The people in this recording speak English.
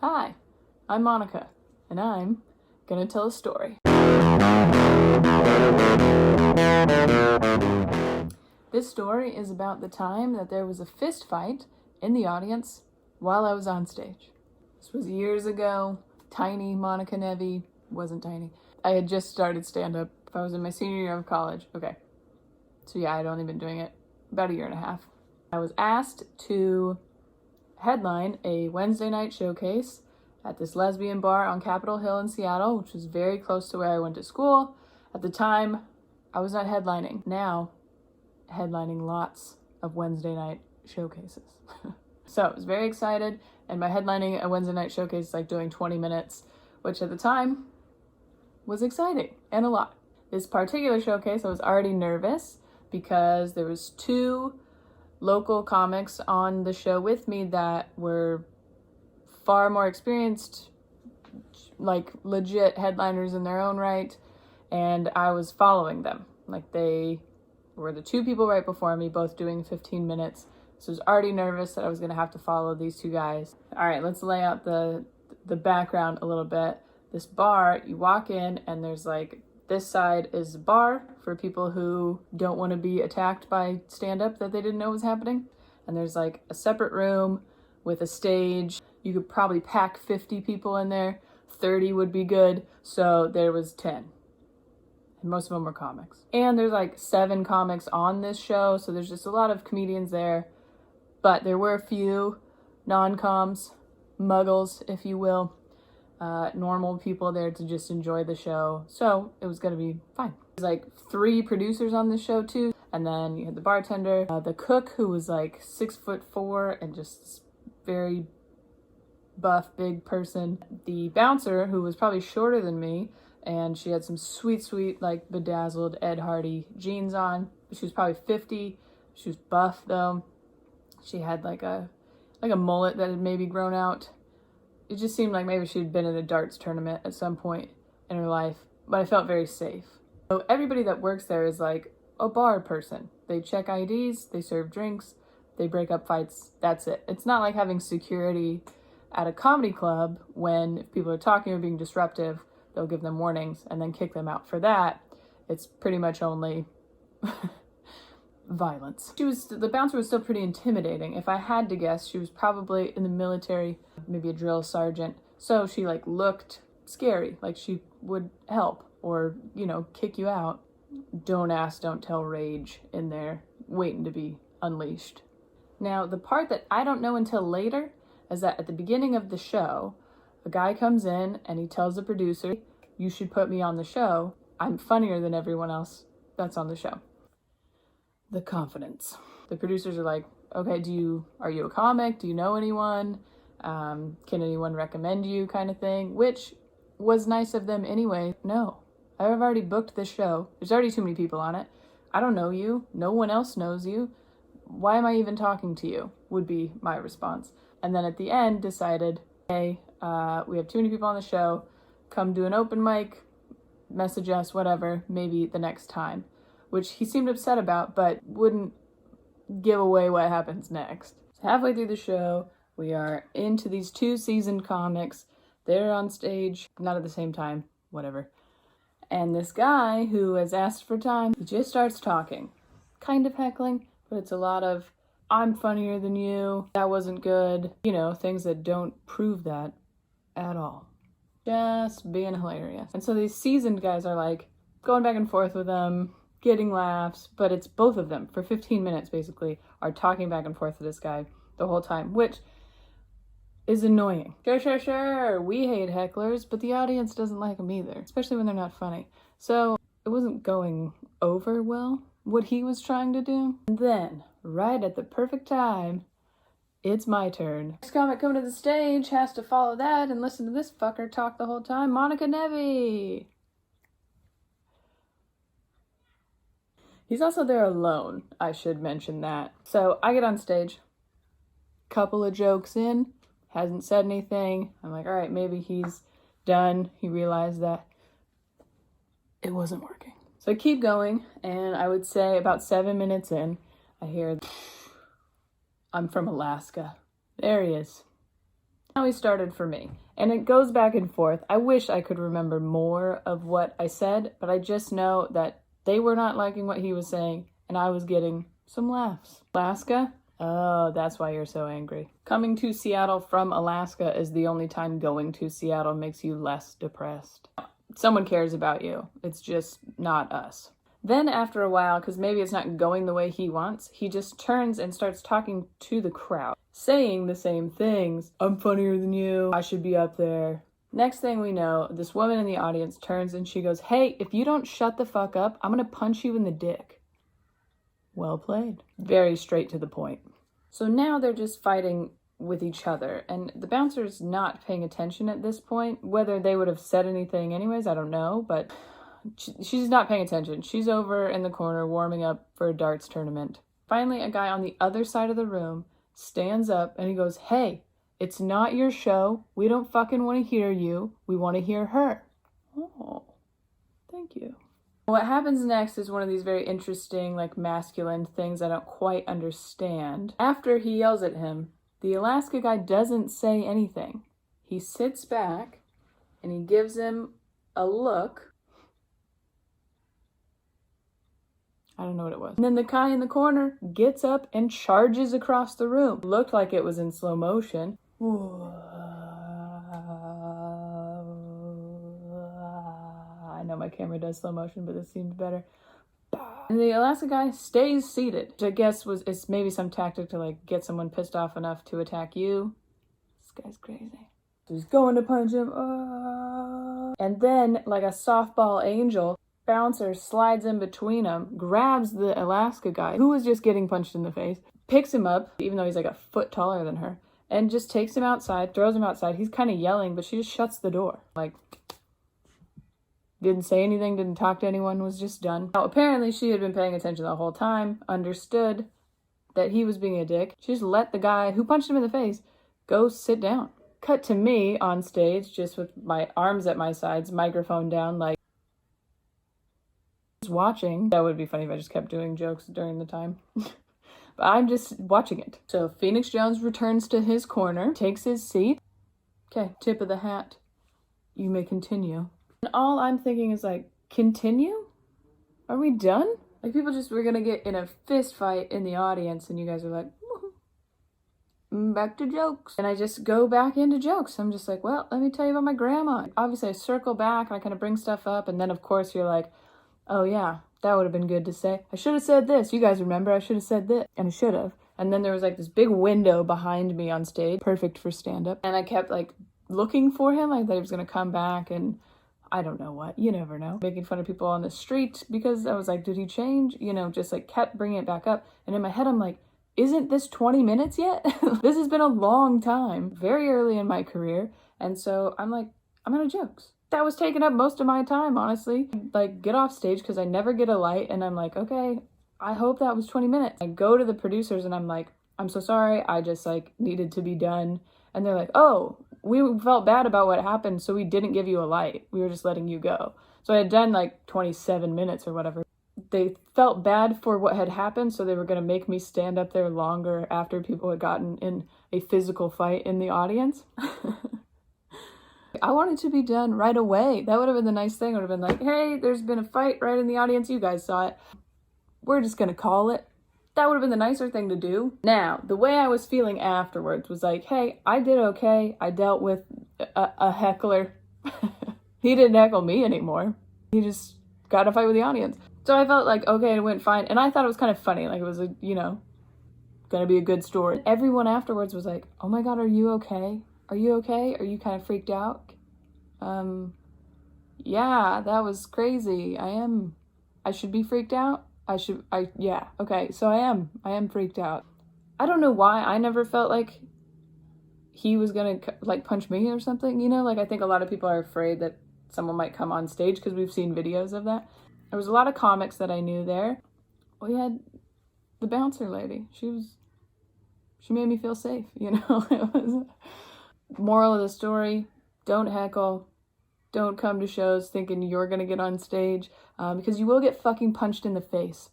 Hi, I'm Monica, and I'm gonna tell a story. This story is about the time that there was a fist fight in the audience while I was on stage. This was years ago. Tiny Monica Nevi wasn't tiny. I had just started stand-up. I was in my senior year of college. Okay. So yeah, I'd only been doing it about a year and a half. I was asked to headline a Wednesday night showcase at this lesbian bar on Capitol Hill in Seattle, which was very close to where I went to school. At the time, I was not headlining. Now, headlining lots of Wednesday night showcases. So I was very excited, and by headlining a Wednesday night showcase, like doing 20 minutes, which at the time was exciting and a lot. This particular showcase, I was already nervous because there was two local comics on the show with me that were far more experienced, like legit headliners in their own right, and I was following them. Like, they were the two people right before me, both doing 15 minutes. So I was already nervous that I was gonna have to follow these two guys. All right, let's lay out the background a little bit. This bar, you walk in and there's like, this side is a bar for people who don't want to be attacked by stand-up that they didn't know was happening. And there's like a separate room with a stage. You could probably pack 50 people in there. 30 would be good. So there was 10. And most of them were comics. And there's like 7 comics on this show. So there's just a lot of comedians there. But there were a few non-coms, muggles, if you will. Normal people there to just enjoy the show. So it was gonna be fine. There's like 3 producers on the show too. And then you had the bartender, the cook who was like 6'4" and just very buff, big person. The bouncer who was probably shorter than me, and she had some sweet, like bedazzled Ed Hardy jeans on. She was probably 50. She was buff though. She had like a mullet that had maybe grown out. It just seemed like maybe she'd been in a darts tournament at some point in her life, but I felt very safe. So everybody that works there is like a bar person. They check IDs, they serve drinks, they break up fights, that's it. It's not like having security at a comedy club when if people are talking or being disruptive, they'll give them warnings and then kick them out. For that, it's pretty much only violence. The bouncer was still pretty intimidating. If I had to guess, she was probably in the military, maybe a drill sergeant. So she like looked scary, like she would help or, you know, kick you out. Don't ask, don't tell rage in there, waiting to be unleashed. Now, the part that I don't know until later is that at the beginning of the show, a guy comes in and he tells the producer, "You should put me on the show. I'm funnier than everyone else that's on the show." The confidence. The producers are like, "Okay, are you a comic? Do you know anyone? Can anyone recommend you?" kind of thing, which was nice of them anyway. No, I've already booked this show. There's already too many people on it. I don't know you. No one else knows you. Why am I even talking to you? Would be my response. And then at the end decided, hey, we have too many people on the show. Come do an open mic, message us, whatever, maybe the next time. Which he seemed upset about, but wouldn't give away what happens next. So halfway through the show, we are into these 2 seasoned comics. They're on stage, not at the same time, whatever. And this guy who has asked for time, he just starts talking. Kind of heckling, but it's a lot of, "I'm funnier than you, that wasn't good." You know, things that don't prove that at all. Just being hilarious. And so these seasoned guys are like going back and forth with them, getting laughs, but it's both of them for 15 minutes basically are talking back and forth to this guy the whole time, which is annoying. Sure, we hate hecklers, but the audience doesn't like them either, especially when they're not funny. So it wasn't going over well, what he was trying to do. And then, right at the perfect time, it's my turn. Next comic coming to the stage has to follow that and listen to this fucker talk the whole time. Monica Nevi. He's also there alone, I should mention that. So I get on stage, couple of jokes in, hasn't said anything. I'm like, all right, maybe he's done. He realized that it wasn't working. So I keep going, and I would say about 7 minutes in, I hear, "I'm from Alaska." There he is. How he started for me. And it goes back and forth. I wish I could remember more of what I said, but I just know that they were not liking what he was saying, and I was getting some laughs. Alaska? Oh, that's why you're so angry. Coming to Seattle from Alaska is the only time going to Seattle makes you less depressed. Someone cares about you. It's just not us. Then after a while, because maybe it's not going the way he wants, he just turns and starts talking to the crowd, saying the same things. I'm funnier than you. I should be up there. Next thing we know, this woman in the audience turns and she goes, hey, if you don't shut the fuck up, I'm gonna punch you in the dick. Well played. Very straight to the point. So now they're just fighting with each other, and the bouncer's not paying attention at this point. Whether they would have said anything anyways, I don't know, but she's not paying attention. She's over in the corner warming up for a darts tournament. Finally, a guy on the other side of the room stands up and he goes, hey, it's not your show. We don't fucking want to hear you. We want to hear her. Oh, thank you. What happens next is one of these very interesting, like, masculine things I don't quite understand. After he yells at him, the Alaska guy doesn't say anything. He sits back and he gives him a look. I don't know what it was. And then the guy in the corner gets up and charges across the room. Looked like it was in slow motion. I know my camera does slow motion, but this seemed better. And the Alaska guy stays seated, which I guess it's maybe some tactic to, like, get someone pissed off enough to attack you. This guy's crazy. So he's going to punch him. And then, like a softball angel, bouncer slides in between them, grabs the Alaska guy, who was just getting punched in the face, picks him up, even though he's like a foot taller than her, and just takes him outside, throws him outside. He's kind of yelling, but she just shuts the door. Like, didn't say anything, didn't talk to anyone, was just done. Now, apparently she had been paying attention the whole time, understood that he was being a dick. She just let the guy who punched him in the face go sit down. Cut to me on stage, just with my arms at my sides, microphone down, like, watching. That would be funny if I just kept doing jokes during the time. But I'm just watching it. So Phoenix Jones returns to his corner, takes his seat. Okay, tip of the hat. You may continue. And all I'm thinking is, like, continue? Are we done? Like, people just were gonna get in a fist fight in the audience and you guys are like, back to jokes. And I just go back into jokes. I'm just like, well, let me tell you about my grandma. Obviously I circle back and I kind of bring stuff up, and then of course you're like, oh yeah, that would have been good to say. I should have said this. You guys remember I should have said this. And I should have. And then there was like this big window behind me on stage, perfect for stand-up. And I kept like looking for him. I thought he was gonna come back, and I don't know what. You never know. Making fun of people on the street because I was like, did he change? You know, just like kept bringing it back up. And in my head, I'm like, isn't this 20 minutes yet? This has been a long time, very early in my career. And so I'm like, I'm out of jokes. That was taking up most of my time, honestly. Like, get off stage because I never get a light. And I'm like, okay, I hope that was 20 minutes. I go to the producers and I'm like, I'm so sorry. I just like needed to be done. And they're like, oh, we felt bad about what happened, so we didn't give you a light. We were just letting you go. So I had done like 27 minutes or whatever. They felt bad for what had happened, so they were going to make me stand up there longer after people had gotten in a physical fight in the audience. I wanted to be done right away. That would have been the nice thing. It would have been like, hey, there's been a fight right in the audience. You guys saw it. We're just going to call it. That would have been the nicer thing to do. Now, the way I was feeling afterwards was like, hey, I did okay. I dealt with a heckler. He didn't heckle me anymore. He just got in a fight with the audience. So I felt like, okay, it went fine. And I thought it was kind of funny. Like, it was, you know, gonna be a good story. Everyone afterwards was like, oh my God, are you okay? Are you okay? Are you kind of freaked out? Yeah, that was crazy. I should be freaked out. Yeah, okay, so I am freaked out. I don't know why I never felt like he was gonna like punch me or something, you know? Like, I think a lot of people are afraid that someone might come on stage because we've seen videos of that. There was a lot of comics that I knew there. We had the bouncer lady. She made me feel safe, you know? It was... Moral of the story, don't heckle. Don't come to shows thinking you're gonna get on stage, because you will get fucking punched in the face.